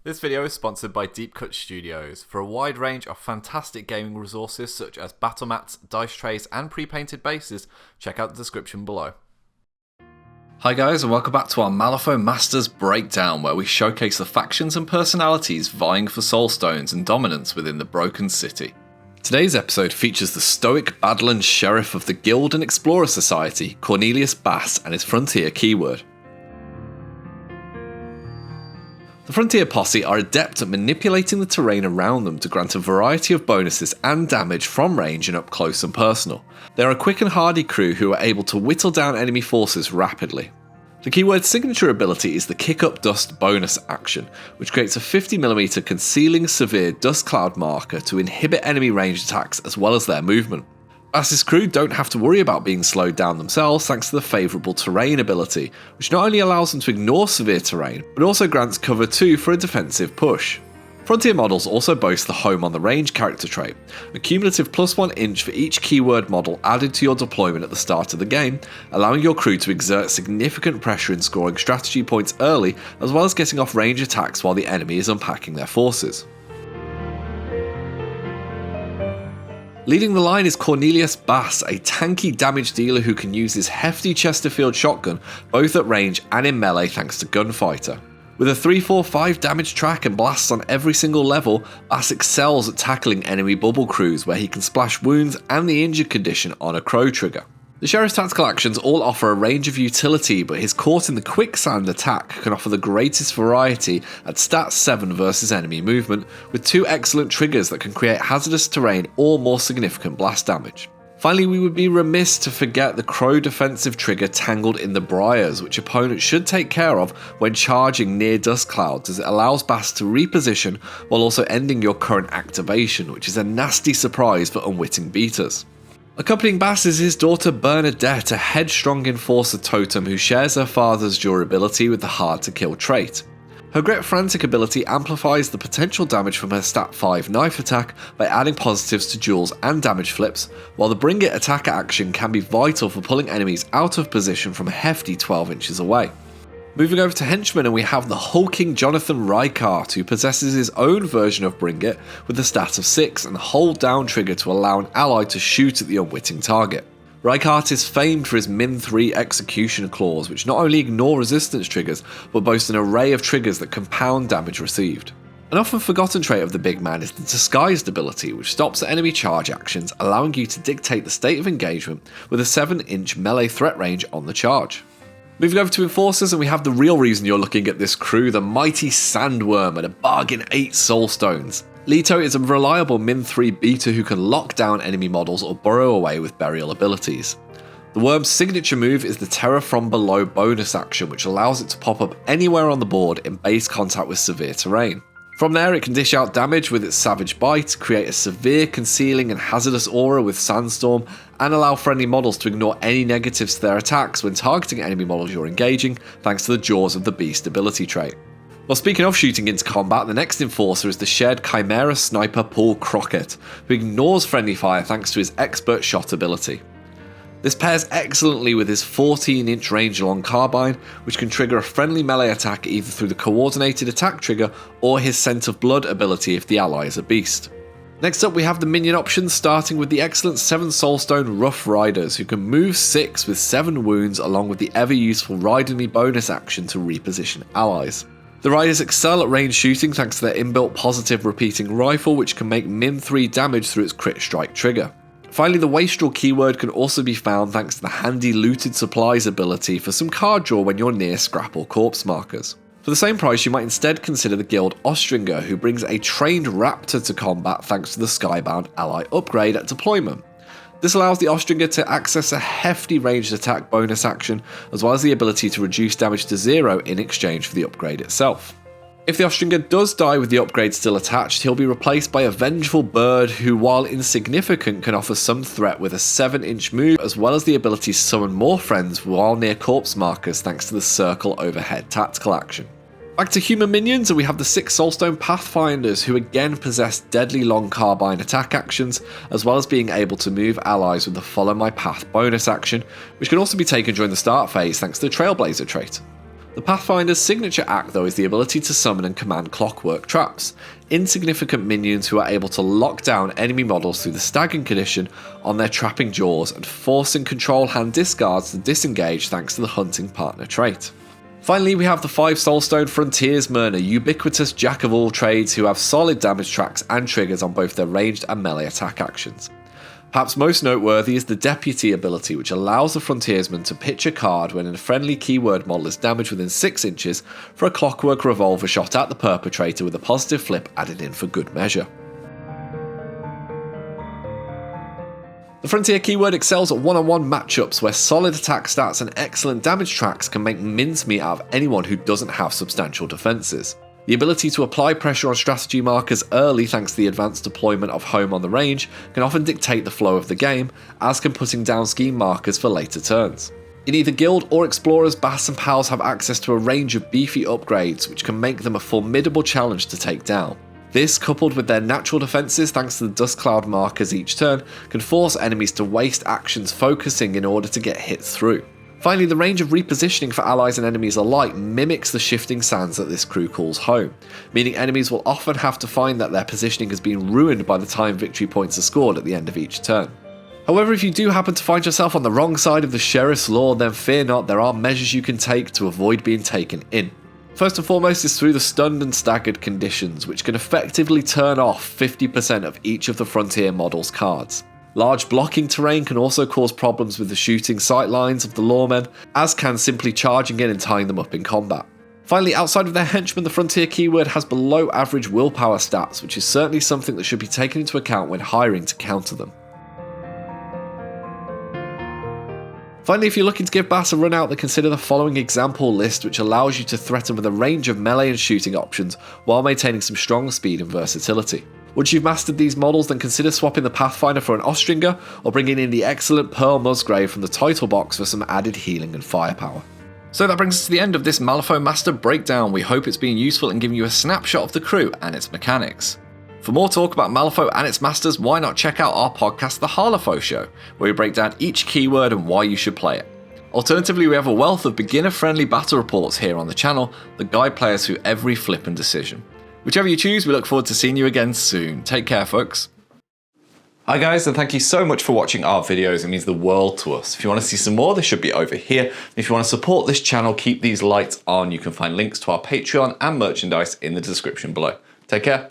This video is sponsored by Deep Cut Studios. For a wide range of fantastic gaming resources such as battle mats, dice trays and pre-painted bases, check out the description below. Hi guys, and welcome back to our Malifaux Masters Breakdown, where we showcase the factions and personalities vying for soul stones and dominance within the Broken City. Today's episode features the stoic badlands sheriff of the Guild and Explorer Society, Cornelius Basse, and his frontier keyword. The Frontier Posse are adept at manipulating the terrain around them to grant a variety of bonuses and damage from range and up close and personal. They are a quick and hardy crew who are able to whittle down enemy forces rapidly. The keyword's signature ability is the Kick Up Dust bonus action, which creates a 50mm concealing severe dust cloud marker to inhibit enemy ranged attacks as well as their movement. Basse's crew don't have to worry about being slowed down themselves thanks to the favourable terrain ability, which not only allows them to ignore severe terrain, but also grants cover 2 for a defensive push. Frontier models also boast the Home on the Range character trait, a cumulative +1 inch for each keyword model added to your deployment at the start of the game, allowing your crew to exert significant pressure in scoring strategy points early, as well as getting off range attacks while the enemy is unpacking their forces. Leading the line is Cornelius Basse, a tanky damage dealer who can use his hefty Chesterfield shotgun both at range and in melee thanks to Gunfighter. With a 3-4-5 damage track and blasts on every single level, Basse excels at tackling enemy bubble crews where he can splash wounds and the injured condition on a crow trigger. The Sheriff's tactical actions all offer a range of utility, but his Caught in the Quicksand attack can offer the greatest variety at stat 7 versus enemy movement, with 2 excellent triggers that can create hazardous terrain or more significant blast damage. Finally, we would be remiss to forget the Crow defensive trigger Tangled in the Briars, which opponents should take care of when charging near dust clouds, as it allows Basse to reposition while also ending your current activation, which is a nasty surprise for unwitting beaters. Accompanying Basse is his daughter Bernadette, a headstrong enforcer totem who shares her father's durability with the hard to kill trait. Her Grit Frantic ability amplifies the potential damage from her stat 5 knife attack by adding positives to duels and damage flips, while the Bring It attacker action can be vital for pulling enemies out of position from a hefty 12 inches away. Moving over to henchmen, and we have the hulking Jonathan Rykart, who possesses his own version of Bring It with a stat of 6 and hold down trigger to allow an ally to shoot at the unwitting target. Rykart is famed for his min-3 execution claws, which not only ignore resistance triggers, but boast an array of triggers that compound damage received. An often forgotten trait of the big man is the Disguised ability, which stops at enemy charge actions, allowing you to dictate the state of engagement with a 7-inch melee threat range on the charge. Moving over to Enforcers, and we have the real reason you're looking at this crew, the mighty Sandworm, and a bargain 8 soul stones. Leto is a reliable min-3 beater who can lock down enemy models or burrow away with burial abilities. The Worm's signature move is the Terror from Below bonus action, which allows it to pop up anywhere on the board in base contact with severe terrain. From there, it can dish out damage with its Savage Bite, create a severe concealing and hazardous aura with Sandstorm, and allow friendly models to ignore any negatives to their attacks when targeting enemy models you're engaging, thanks to the Jaws of the Beast ability trait. Well, speaking of shooting into combat, the next Enforcer is the shared Chimera Sniper Paul Crockett, who ignores friendly fire thanks to his Expert Shot ability. This pairs excellently with his 14-inch range-long carbine, which can trigger a friendly melee attack either through the coordinated attack trigger or his Scent of Blood ability if the ally is a beast. Next up, we have the minion options, starting with the excellent 7 Soulstone Rough Riders, who can move 6 with 7 wounds, along with the ever-useful Ride Me bonus action to reposition allies. The Riders excel at range shooting thanks to their inbuilt positive repeating rifle, which can make min-3 damage through its crit strike trigger. Finally, the Wastrel keyword can also be found thanks to the handy Looted Supplies ability for some card draw when you're near scrap or corpse markers. For the same price, you might instead consider the Guild Ostringer, who brings a trained raptor to combat thanks to the Skybound ally upgrade at deployment. This allows the Ostringer to access a hefty ranged attack bonus action, as well as the ability to reduce damage to 0 in exchange for the upgrade itself. If the Ostringer does die with the upgrade still attached, he'll be replaced by a vengeful bird who, while insignificant, can offer some threat with a 7-inch move, as well as the ability to summon more friends while near corpse markers thanks to the Circle Overhead tactical action. Back to human minions, and we have the 6 Soulstone Pathfinders, who again possess deadly long carbine attack actions, as well as being able to move allies with the Follow My Path bonus action, which can also be taken during the start phase thanks to the Trailblazer trait. The Pathfinder's signature act though is the ability to summon and command clockwork traps, insignificant minions who are able to lock down enemy models through the staggering condition on their trapping jaws and forcing control hand discards to disengage thanks to the hunting partner trait. Finally, we have the 5 Soulstone Frontiersmen, a ubiquitous jack of all trades who have solid damage tracks and triggers on both their ranged and melee attack actions. Perhaps most noteworthy is the Deputy ability, which allows the Frontiersman to pitch a card when a friendly keyword model is damaged within 6 inches for a clockwork revolver shot at the perpetrator with a positive flip added in for good measure. The Frontier keyword excels at one-on-one matchups where solid attack stats and excellent damage tracks can make mincemeat out of anyone who doesn't have substantial defences. The ability to apply pressure on strategy markers early thanks to the advanced deployment of Home on the Range can often dictate the flow of the game, as can putting down scheme markers for later turns. In either Guild or Explorers, Basse and pals have access to a range of beefy upgrades which can make them a formidable challenge to take down. This, coupled with their natural defences thanks to the dust cloud markers each turn, can force enemies to waste actions focusing in order to get hits through. Finally, the range of repositioning for allies and enemies alike mimics the shifting sands that this crew calls home, meaning enemies will often have to find that their positioning has been ruined by the time victory points are scored at the end of each turn. However, if you do happen to find yourself on the wrong side of the Sheriff's Law, then fear not, there are measures you can take to avoid being taken in. First and foremost is through the stunned and staggered conditions, which can effectively turn off 50% of each of the Frontier model's cards. Large blocking terrain can also cause problems with the shooting sight lines of the lawmen, as can simply charging in and tying them up in combat. Finally, outside of their henchmen, the Frontier keyword has below average willpower stats, which is certainly something that should be taken into account when hiring to counter them. Finally, if you're looking to give Basse a run out, then consider the following example list, which allows you to threaten with a range of melee and shooting options while maintaining some strong speed and versatility. Once you've mastered these models, then consider swapping the Pathfinder for an Austringer, or bringing in the excellent Pearl Musgrave from the title box for some added healing and firepower. So that brings us to the end of this Malifaux Master breakdown. We hope it's been useful in giving you a snapshot of the crew and its mechanics. For more talk about Malifaux and its masters, why not check out our podcast The Harlefaux Show, where we break down each keyword and why you should play it. Alternatively, we have a wealth of beginner-friendly battle reports here on the channel that guide players through every flip and decision. Whichever you choose, we look forward to seeing you again soon. Take care, folks. Hi guys, and thank you so much for watching our videos. It means the world to us. If you want to see some more, they should be over here. If you want to support this channel, keep these lights on. You can find links to our Patreon and merchandise in the description below. Take care.